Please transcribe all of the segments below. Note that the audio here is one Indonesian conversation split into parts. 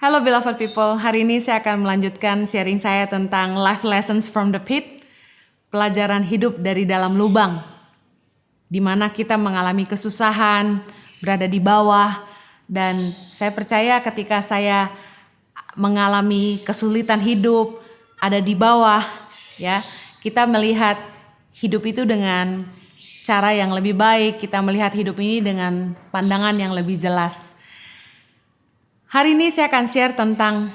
Halo beloved people, hari ini saya akan melanjutkan sharing saya tentang life lessons from the pit, pelajaran hidup dari dalam lubang, di mana kita mengalami kesusahan, berada di bawah, dan saya percaya ketika saya mengalami kesulitan hidup, ada di bawah, ya, kita melihat hidup itu dengan cara yang lebih baik, kita melihat hidup ini dengan pandangan yang lebih jelas. Hari ini saya akan share tentang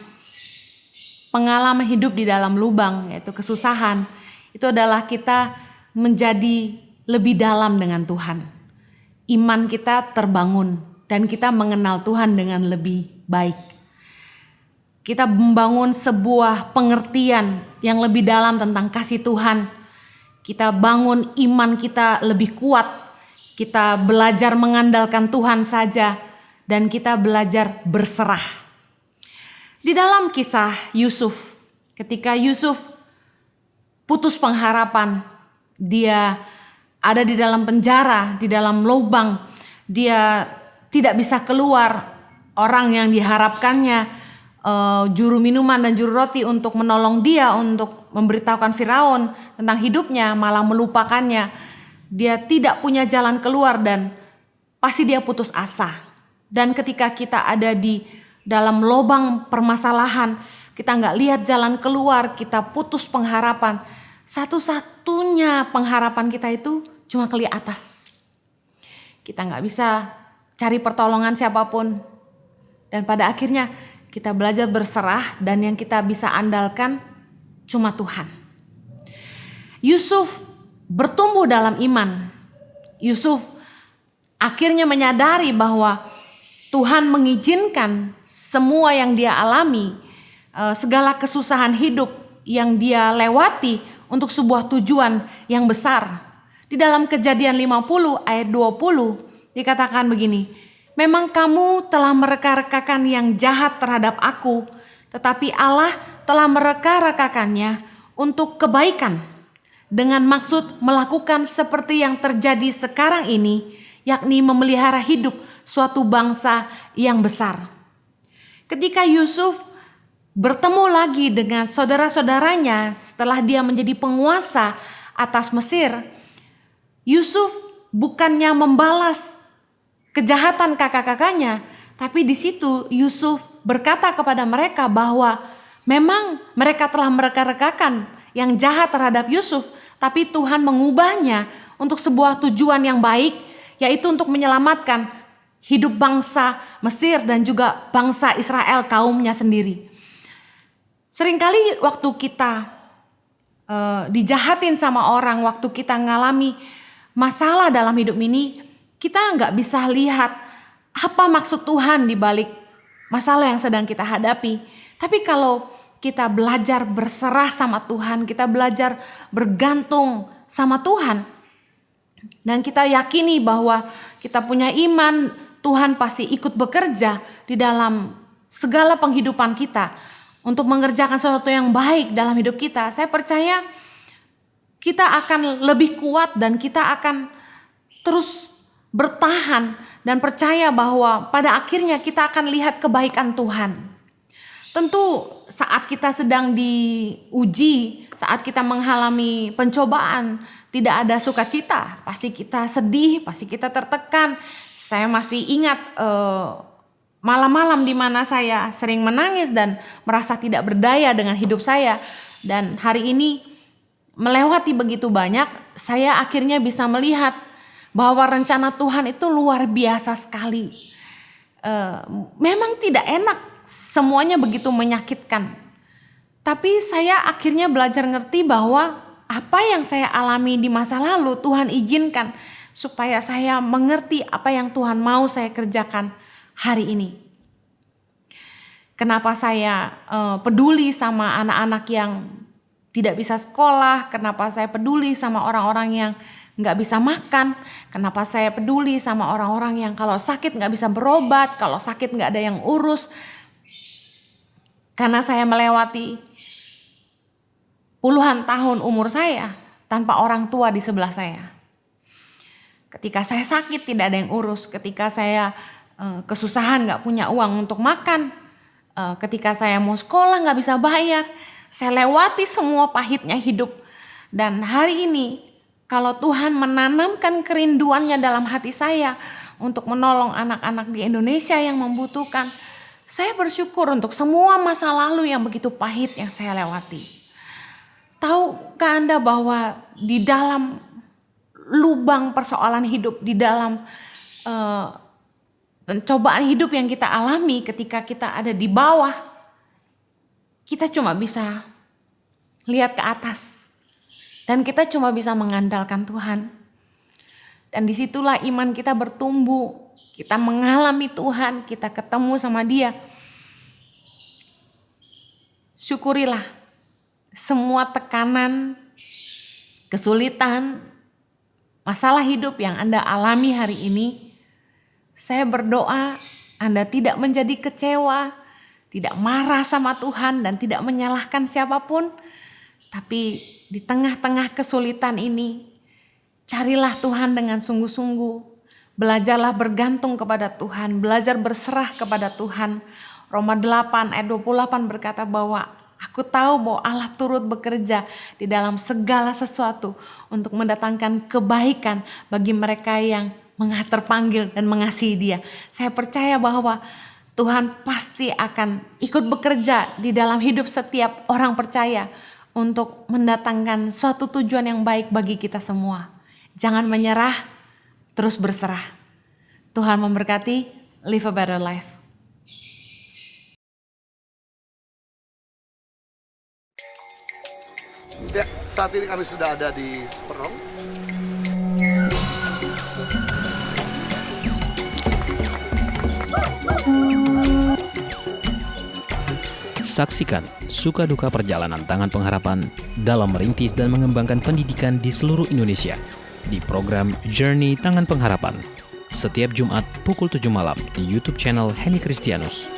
pengalaman hidup di dalam lubang, yaitu kesusahan. Itu adalah kita menjadi lebih dalam dengan Tuhan. Iman kita terbangun dan kita mengenal Tuhan dengan lebih baik. Kita membangun sebuah pengertian yang lebih dalam tentang kasih Tuhan. Kita bangun iman kita lebih kuat. Kita belajar mengandalkan Tuhan saja. Dan kita belajar berserah. Di dalam kisah Yusuf, ketika Yusuf putus pengharapan, dia ada di dalam penjara, di dalam lubang, dia tidak bisa keluar. Orang yang diharapkannya, juru minuman dan juru roti untuk menolong dia, untuk memberitahukan Firaun tentang hidupnya, malah melupakannya. Dia tidak punya jalan keluar dan pasti dia putus asa. Dan ketika kita ada di dalam lubang permasalahan, kita nggak lihat jalan keluar, kita putus pengharapan. Satu-satunya pengharapan kita itu cuma ke atas. Kita nggak bisa cari pertolongan siapapun. Dan pada akhirnya kita belajar berserah dan yang kita bisa andalkan cuma Tuhan. Yusuf bertumbuh dalam iman. Yusuf akhirnya menyadari bahwa Tuhan mengizinkan semua yang dia alami, segala kesusahan hidup yang dia lewati untuk sebuah tujuan yang besar. Di dalam Kejadian 50 ayat 20 dikatakan begini, "Memang kamu telah mereka-rekakan yang jahat terhadap aku, tetapi Allah telah mereka-rekakannya untuk kebaikan dengan maksud melakukan seperti yang terjadi sekarang ini, yakni memelihara hidup suatu bangsa yang besar." Ketika Yusuf bertemu lagi dengan saudara-saudaranya setelah dia menjadi penguasa atas Mesir, Yusuf bukannya membalas kejahatan kakak-kakaknya, tapi di situ Yusuf berkata kepada mereka bahwa memang mereka telah mereka-rekakan yang jahat terhadap Yusuf, tapi Tuhan mengubahnya untuk sebuah tujuan yang baik, yaitu untuk menyelamatkan hidup bangsa Mesir dan juga bangsa Israel kaumnya sendiri. Seringkali waktu kita dijahatin sama orang, waktu kita ngalami masalah dalam hidup ini, kita nggak bisa lihat apa maksud Tuhan di balik masalah yang sedang kita hadapi. Tapi kalau kita belajar berserah sama Tuhan, kita belajar bergantung sama Tuhan, dan kita yakini bahwa kita punya iman, Tuhan pasti ikut bekerja di dalam segala penghidupan kita untuk mengerjakan sesuatu yang baik dalam hidup kita. Saya percaya kita akan lebih kuat dan kita akan terus bertahan dan percaya bahwa pada akhirnya kita akan lihat kebaikan Tuhan. Tentu saat kita sedang diuji, saat kita mengalami pencobaan, tidak ada sukacita, pasti kita sedih, pasti kita tertekan. Saya masih ingat malam-malam di mana saya sering menangis dan merasa tidak berdaya dengan hidup saya. Dan hari ini melewati begitu banyak, saya akhirnya bisa melihat bahwa rencana Tuhan itu luar biasa sekali. Memang tidak enak, semuanya begitu menyakitkan. Tapi saya akhirnya belajar ngerti bahwa apa yang saya alami di masa lalu Tuhan izinkan supaya saya mengerti apa yang Tuhan mau saya kerjakan hari ini. Kenapa saya peduli sama anak-anak yang tidak bisa sekolah, kenapa saya peduli sama orang-orang yang gak bisa makan, kenapa saya peduli sama orang-orang yang kalau sakit gak bisa berobat, kalau sakit gak ada yang urus. Karena saya melewati puluhan tahun umur saya tanpa orang tua di sebelah saya. Ketika saya sakit tidak ada yang urus, ketika saya kesusahan gak punya uang untuk makan, ketika saya mau sekolah nggak bisa bayar. Saya lewati semua pahitnya hidup. Dan hari ini kalau Tuhan menanamkan kerinduannya dalam hati saya untuk menolong anak-anak di Indonesia yang membutuhkan, saya bersyukur untuk semua masa lalu yang begitu pahit yang saya lewati. Tahukah Anda bahwa di dalam lubang persoalan hidup, di dalam cobaan hidup yang kita alami ketika kita ada di bawah, kita cuma bisa lihat ke atas dan kita cuma bisa mengandalkan Tuhan. Dan disitulah iman kita bertumbuh, kita mengalami Tuhan, kita ketemu sama Dia. Syukurilah semua tekanan, kesulitan, masalah hidup yang Anda alami hari ini. Saya berdoa Anda tidak menjadi kecewa, tidak marah sama Tuhan dan tidak menyalahkan siapapun. Tapi di tengah-tengah kesulitan ini, carilah Tuhan dengan sungguh-sungguh. Belajarlah bergantung kepada Tuhan, belajar berserah kepada Tuhan. Roma 8 ayat 28 berkata bahwa aku tahu bahwa Allah turut bekerja di dalam segala sesuatu untuk mendatangkan kebaikan bagi mereka yang terpanggil dan mengasihi Dia. Saya percaya bahwa Tuhan pasti akan ikut bekerja di dalam hidup setiap orang percaya untuk mendatangkan suatu tujuan yang baik bagi kita semua. Jangan menyerah, terus berserah. Tuhan memberkati, live a better life. Ya, saat ini kami sudah ada di Seperong. Saksikan suka duka perjalanan Tangan Pengharapan dalam merintis dan mengembangkan pendidikan di seluruh Indonesia di program Journey Tangan Pengharapan setiap Jumat pukul 7 malam di YouTube channel Henny Kristianus.